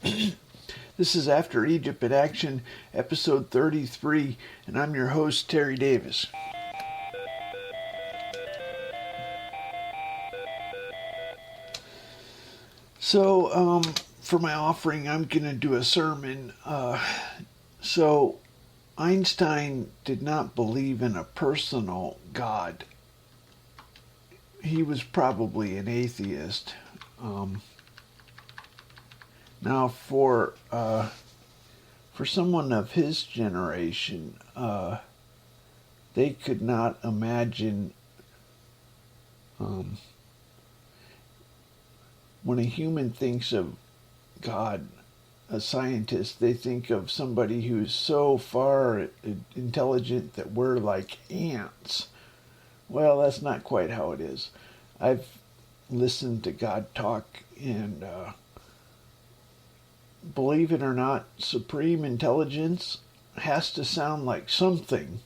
This is After Egypt in Action, episode 33, and I'm your host, Terry Davis. So, for my offering, I'm going to do a sermon. So, Einstein did not believe in a personal God. He was probably an atheist. Now, for someone of his generation, they could not imagine when a human thinks of God, a scientist, they think of somebody who's so far intelligent that we're like ants. Well, that's not quite how it is. I've listened to God talk, and believe it or not, supreme intelligence has to sound like something.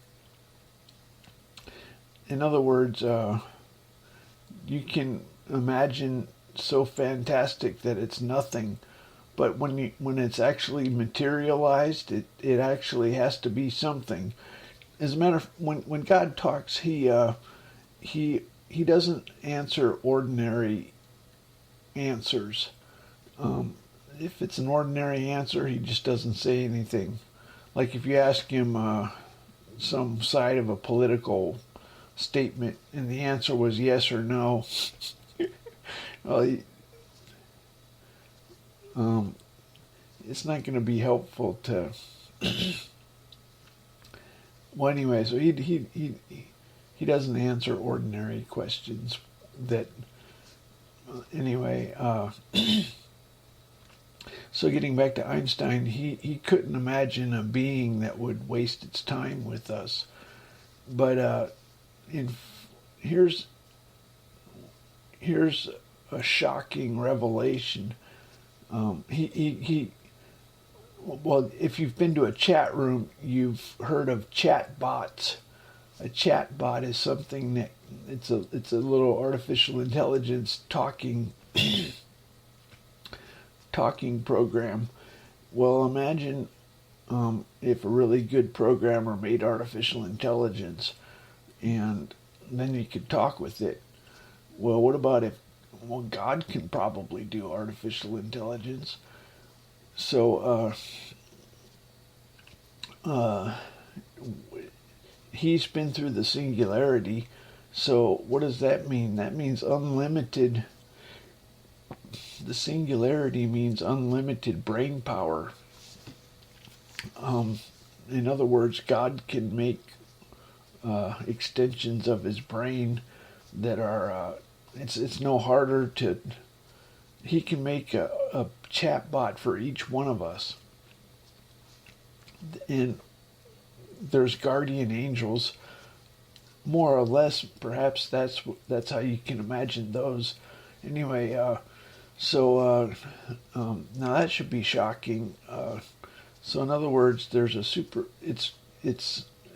In other words, you can imagine so fantastic that it's nothing, but when it's actually materialized, it actually has to be something. As a matter of when God talks, he doesn't answer ordinary answers. If it's an ordinary answer, he just doesn't say anything. Like if you ask him some side of a political statement and the answer was yes or no, well, it's not going to be helpful to. Well, anyway, so he doesn't answer ordinary questions. That anyway. So getting back to Einstein, he couldn't imagine a being that would waste its time with us. But here's a shocking revelation. Well, if you've been to a chat room, you've heard of chat bots. A chat bot is something that it's a little artificial intelligence talking program. Well, imagine if a really good programmer made artificial intelligence, and then you could talk with it. Well, what about if God can probably do artificial intelligence? So he's been through the singularity. So what does that mean? That means unlimited. The singularity means unlimited brain power. In other words, God can make extensions of his brain that are it's no harder to. He can make a chat bot for each one of us, and there's guardian angels, more or less. Perhaps that's how you can imagine those. Anyway, so now that should be shocking. So in other words, there's a super. It's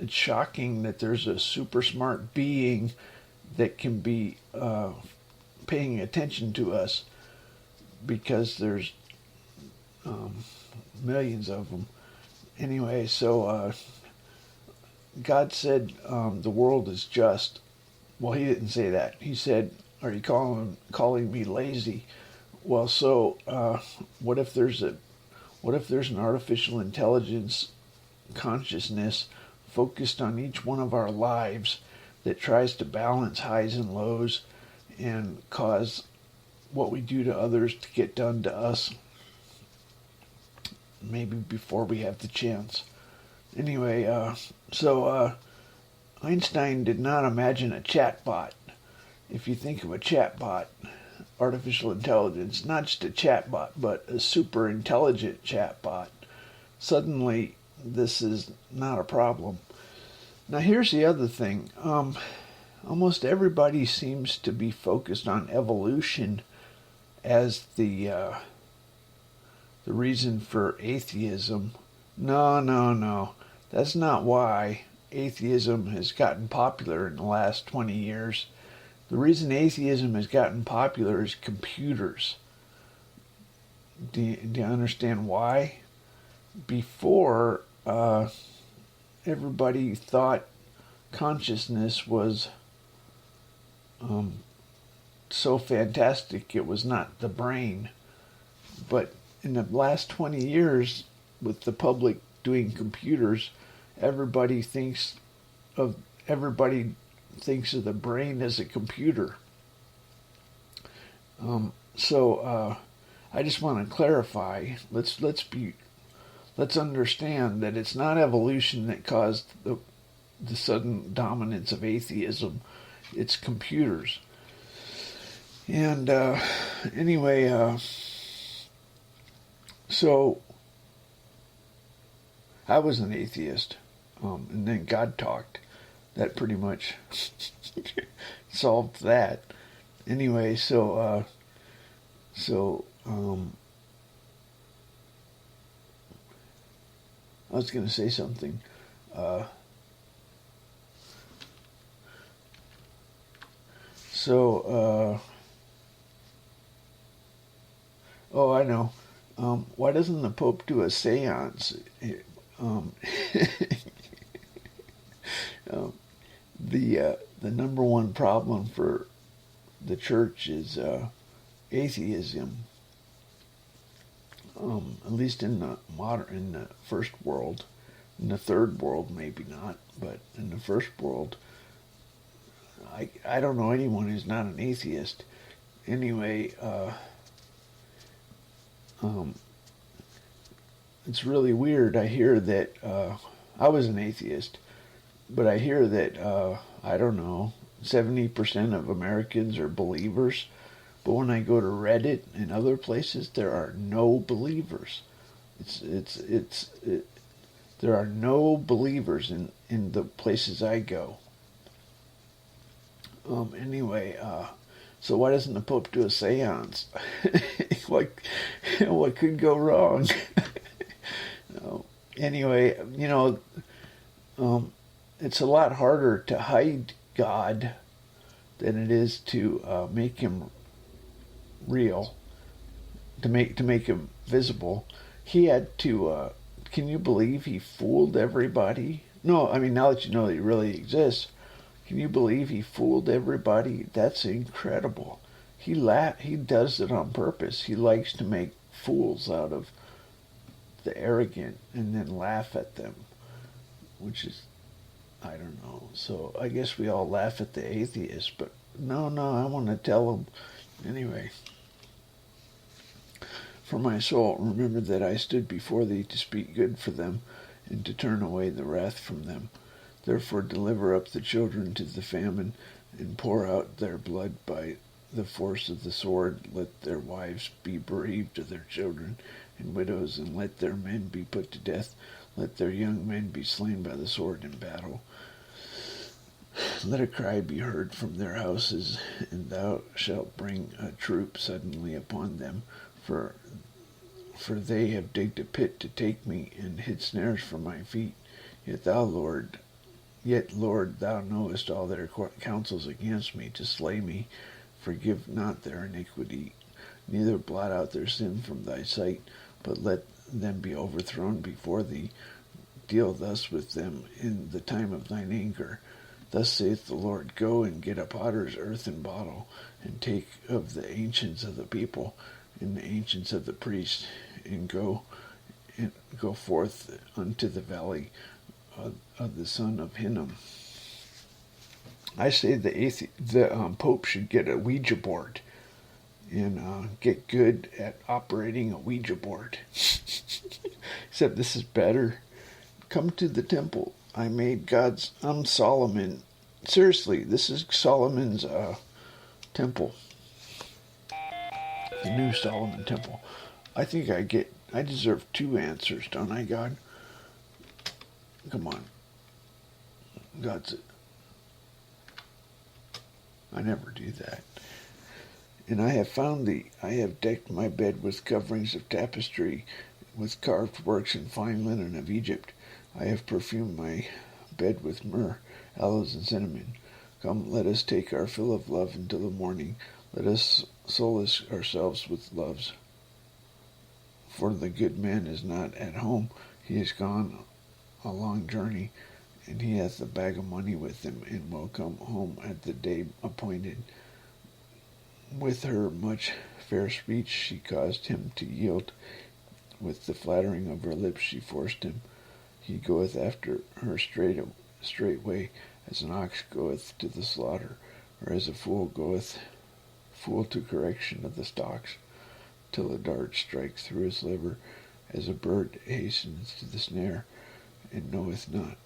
shocking that there's a super smart being that can be paying attention to us, because there's millions of them. Anyway, so God said the world is just. Well, he didn't say that. He said, "Are you calling me lazy?" Well, so what if there's an artificial intelligence consciousness focused on each one of our lives that tries to balance highs and lows and cause what we do to others to get done to us, maybe before we have the chance. Anyway, so Einstein did not imagine a chatbot. If you think of a chatbot, artificial intelligence, not just a chatbot, but a super intelligent chatbot, suddenly this is not a problem. Now here's the other thing. Almost everybody seems to be focused on evolution as the reason for atheism. No. That's not why atheism has gotten popular in the last 20 years. The reason atheism has gotten popular is computers. do you understand why? Before, everybody thought consciousness was so fantastic it was not the brain. But in the last 20 years, with the public doing computers, everybody thinks of everybody thinks of the brain as a computer. So I just want to clarify. Let's understand that it's not evolution that caused the sudden dominance of atheism. It's computers. And anyway, so I was an atheist, and then God talked. That pretty much solved that. Anyway, so I was going to say something. Oh, I know. Why doesn't the Pope do a seance? The number one problem for the church is atheism. At least in the first world. In the third world, maybe not, but in the first world, I don't know anyone who's not an atheist. Anyway, it's really weird. I hear that I was an atheist, but I hear that I don't know, 70% of Americans are believers. But when I go to Reddit and other places, there are no believers. There are no believers in the places I go. Anyway, so why doesn't the Pope do a seance? What could go wrong? Anyway, it's a lot harder to hide God than it is to make him real, to make him visible. He had to. Can you believe he fooled everybody? No, I mean, now that you know that he really exists, can you believe he fooled everybody? That's incredible. He does it on purpose. He likes to make fools out of the arrogant and then laugh at them, which is, I don't know. So I guess we all laugh at the atheists, but no, I want to tell them. Anyway, for my soul, remember that I stood before thee to speak good for them and to turn away the wrath from them. Therefore deliver up the children to the famine and pour out their blood by the force of the sword. Let their wives be bereaved of their children and widows, and let their men be put to death. Let their young men be slain by the sword in battle. Let a cry be heard from their houses, and thou shalt bring a troop suddenly upon them, for they have digged a pit to take me, and hid snares for my feet. Yet, Lord, thou knowest all their counsels against me, to slay me. Forgive not their iniquity, neither blot out their sin from thy sight, but let them be overthrown before thee. Deal thus with them in the time of thine anger. Thus saith the Lord, go and get a potter's earthen bottle, and take of the ancients of the people, and the ancients of the priests, and go forth unto the valley of the son of Hinnom. I say the Pope should get a Ouija board and get good at operating a Ouija board. Except this is better. Come to the temple. I made God's. I'm Solomon. Seriously, this is Solomon's temple. The new Solomon temple. I think I deserve 2 answers, don't I, God? Come on. God's. I never do that. And I have found thee. I have decked my bed with coverings of tapestry, with carved works and fine linen of Egypt. I have perfumed my bed with myrrh, aloes, and cinnamon. Come, let us take our fill of love until the morning. Let us solace ourselves with loves. For the good man is not at home. He is gone a long journey, and he hath a bag of money with him, and will come home at the day appointed. With her much fair speech she caused him to yield. With the flattering of her lips she forced him. He goeth after her straightway, as an ox goeth to the slaughter, or as a fool goeth to correction of the stocks, till a dart strike through his liver, as a bird hastens to the snare, and knoweth not.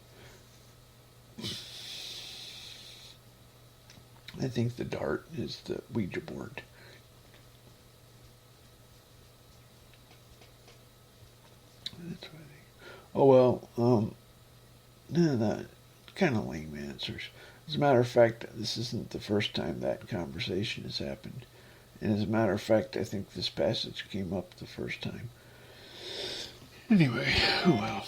I think the dart is the Ouija board. That's what I think. Oh well, that kind of lame answers. As a matter of fact, this isn't the first time that conversation has happened. And as a matter of fact, I think this passage came up the first time. Anyway, oh well.